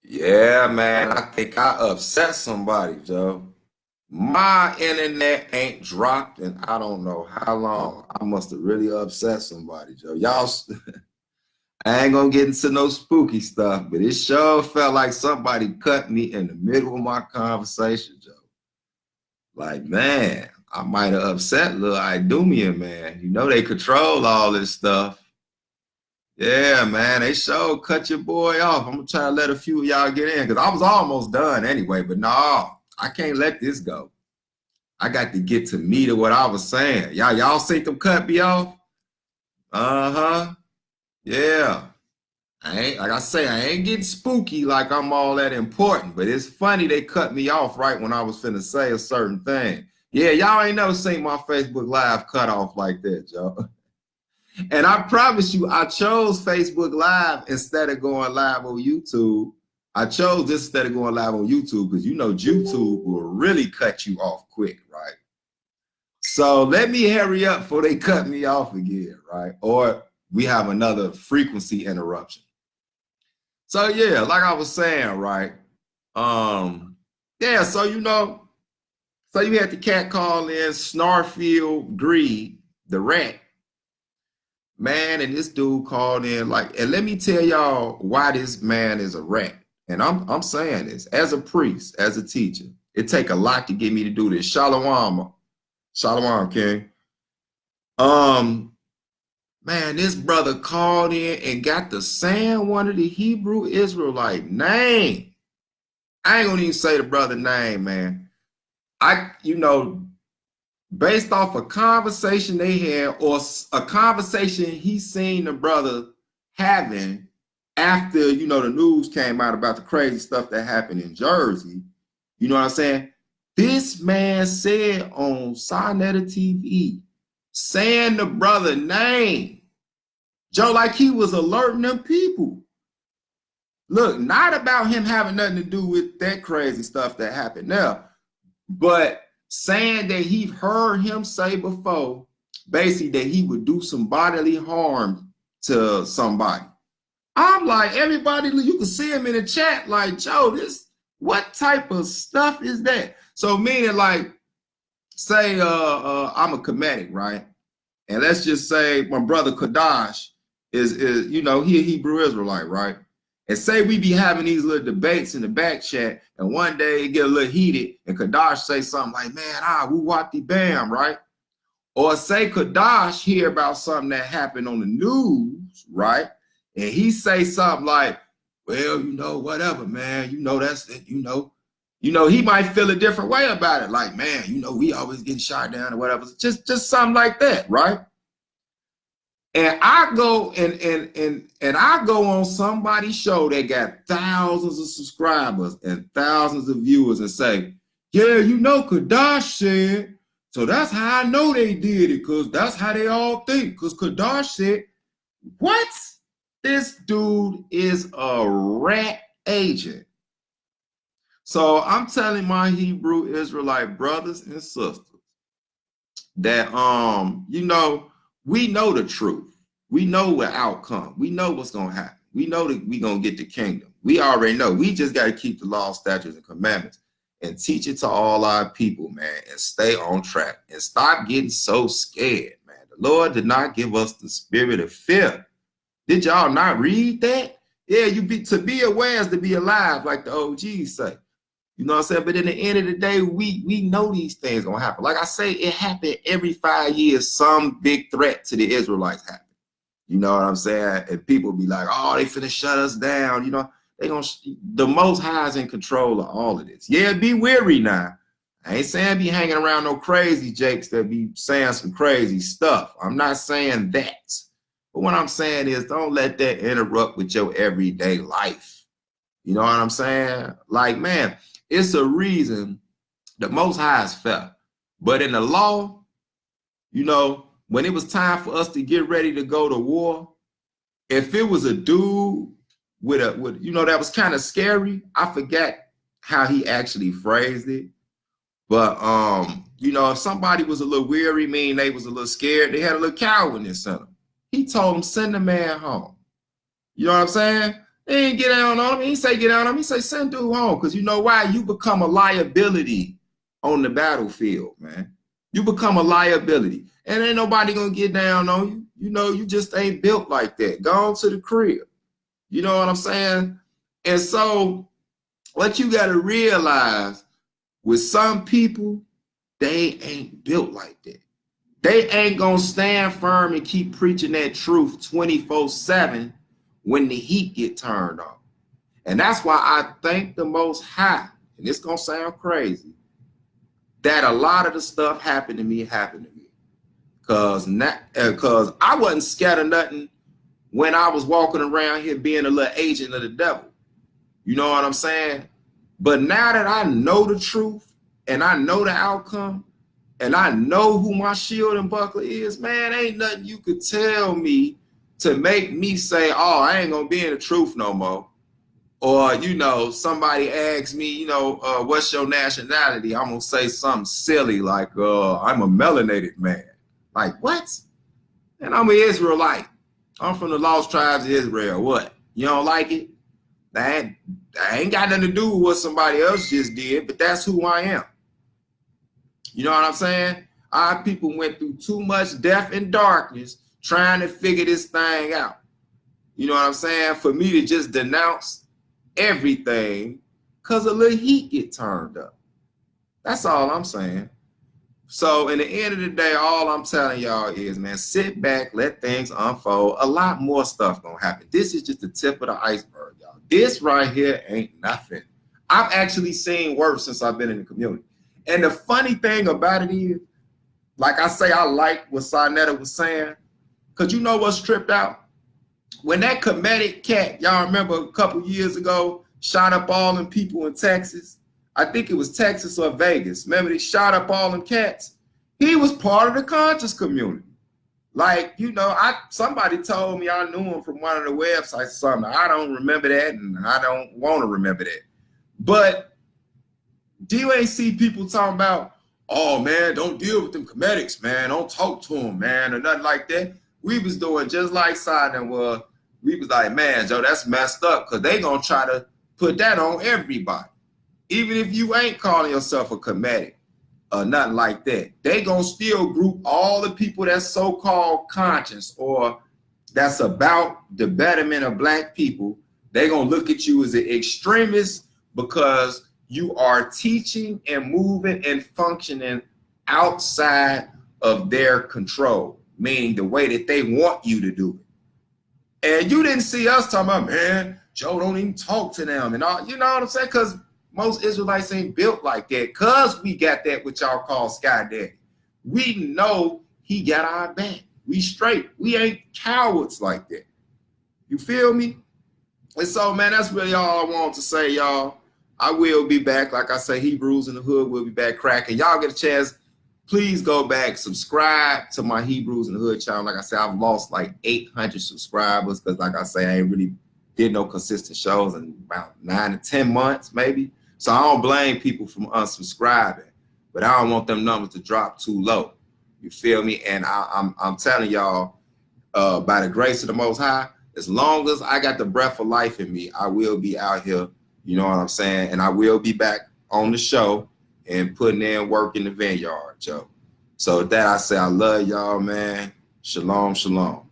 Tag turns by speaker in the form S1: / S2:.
S1: Yeah, man, I think I upset somebody, Joe. My internet ain't dropped in I don't know how long. I must have really upset somebody, Joe. I ain't gonna get into no spooky stuff, but it sure felt like somebody cut me in the middle of my conversation, Joe. Like, man, I might have upset little Idumia, man. You know they control all this stuff. Yeah, man, they sure cut your boy off. I'm gonna try to let a few of y'all get in because I was almost done anyway, but no, I can't let this go. I got to get to meat of what I was saying. Y'all see them cut me off? Uh-huh. Yeah. I ain't like I say, I ain't getting spooky like I'm all that important, but it's funny they cut me off right when I was finna say a certain thing. Yeah, y'all ain't never seen my Facebook Live cut off like that, Joe. And I promise you, I chose Facebook Live instead of going live on YouTube. I chose this instead of going live on YouTube because you know YouTube will really cut you off quick, right? So let me hurry up before they cut me off again, right? Or we have another frequency interruption. So yeah, like I was saying, right? Yeah, so you had the cat call in Snarfield Greed, the rat. Man, and this dude called in like, and let me tell y'all why this man is a rat. And I'm saying this as a priest, as a teacher. It take a lot to get me to do this. Shalom, Shalom, King. Um, Man, this brother called in and got to saying one of the Hebrew Israelite name. I ain't gonna even say the brother name, man. Based off a conversation they had or a conversation he seen the brother having after, the news came out about the crazy stuff that happened in Jersey. You know what I'm saying? This man said on Sinetta TV, saying the brother name, Joe, like he was alerting them people. Look, not about him having nothing to do with that crazy stuff that happened now, but saying that he heard him say before, basically that he would do some bodily harm to somebody. I'm like, everybody, you can see him in the chat, like, Joe, what type of stuff is that? So meaning like, say I'm a comedic, right? And let's just say my brother Kadash is he a Hebrew Israelite, right? And say we be having these little debates in the back chat, and one day it get a little heated, and Kadash say something like, man, woo wati bam, right? Or say Kadash hear about something that happened on the news, right? And he say something like, well, whatever, man, that's it, he might feel a different way about it. Like, man, we always getting shot down or whatever. Just something like that, right? And I go and I go on somebody's show that got thousands of subscribers and thousands of viewers and say, yeah, Kadash said, so that's how I know they did it, because that's how they all think. Because Kadash said, what? This dude is a rat agent. So I'm telling my Hebrew Israelite brothers and sisters that we know the truth. We know what outcome. We know what's gonna happen. We know that we gonna get the kingdom. We already know. We just gotta keep the law, statutes, and commandments and teach it to all our people, man, and stay on track and stop getting so scared, man. The Lord did not give us the spirit of fear. Did y'all not read that? Yeah, to be aware is to be alive, like the OGs say. You know what I'm saying? But in the end of the day, we know these things gonna happen. Like I say, it happened every 5 years. Some big threat to the Israelites happen. You know what I'm saying? And people be like, "Oh, they finna shut us down." The Most High is in control of all of this. Yeah, be weary now. I ain't saying be hanging around no crazy jakes that be saying some crazy stuff. I'm not saying that. But what I'm saying is, don't let that interrupt with your everyday life. You know what I'm saying? Like, man, it's a reason the Most High is fair. But in the law, when it was time for us to get ready to go to war, if it was a dude with that was kind of scary. I forget how he actually phrased it. But if somebody was a little weary, meaning they was a little scared, they had a little cowardness in them. He told them, send the man home. You know what I'm saying? He ain't get down on him. He didn't say get down on him. He say send dude home. Because you know why? You become a liability on the battlefield, man. You become a liability. And ain't nobody gonna get down on you. You know, you just ain't built like that. Go on to the crib. You know what I'm saying? And so what you gotta realize with some people, they ain't built like that. They ain't gonna stand firm and keep preaching that truth 24/7 when the heat get turned on. And that's why I thank the Most High, and it's gonna sound crazy, that a lot of the stuff happened to me. Cause I wasn't scared of nothing when I was walking around here being a little agent of the devil. You know what I'm saying? But now that I know the truth and I know the outcome, and I know who my shield and buckler is, man, ain't nothing you could tell me to make me say, oh, I ain't gonna be in the truth no more. Or, you know, somebody asks me, you know, what's your nationality? I'm gonna say something silly like, I'm a melanated man. Like, what? And I'm an Israelite. I'm from the lost tribes of Israel. What? You don't like it? That ain't got nothing to do with what somebody else just did, but that's who I am. You know what I'm saying? Our people went through too much death and darkness trying to figure this thing out. You know what I'm saying? For me to just denounce everything because a little heat get turned up. That's all I'm saying. So in the end of the day, all I'm telling y'all is, man, sit back, let things unfold. A lot more stuff gonna happen. This is just the tip of the iceberg, y'all. This right here ain't nothing. I've actually seen worse since I've been in the community. And the funny thing about it is, like I say, I like what Sarnetta was saying, because you know what's tripped out? When that comedic cat, y'all remember a couple years ago, shot up all them people in Texas. I think it was Texas or Vegas. Remember they shot up all them cats? He was part of the conscious community. Like, you know, somebody told me I knew him from one of the websites or something. I don't remember that, and I don't want to remember that. But do you ain't see people talking about, oh man, don't deal with them comedics, man. Don't talk to them, man, or nothing like that. We was doing just like Sidon was. We was like, man, Joe, that's messed up, because they gonna try to put that on everybody. Even if you ain't calling yourself a comedic or nothing like that, they gonna still group all the people that's so-called conscious or that's about the betterment of black people. They gonna look at you as an extremist because you are teaching and moving and functioning outside of their control, meaning the way that they want you to do it. And you didn't see us talking about, man, Joe, don't even talk to them and all. You know what I'm saying? Because most Israelites ain't built like that, because we got that what y'all call Sky Daddy. We know he got our back. We straight. We ain't cowards like that. You feel me? And so, man, that's really all I want to say, y'all. I will be back. Like I say, Hebrews in the Hood will be back cracking. Y'all get a chance, please go back, subscribe to my Hebrews in the Hood channel. Like I said, I've lost like 800 subscribers because, like I say, I ain't really did no consistent shows in about 9 to 10 months, maybe. So I don't blame people from unsubscribing, but I don't want them numbers to drop too low. You feel me? And I'm telling y'all, by the grace of the Most High, as long as I got the breath of life in me, I will be out here. You know what I'm saying? And I will be back on the show and putting in work in the vineyard, Joe. So with that, I say I love y'all, man. Shalom, shalom.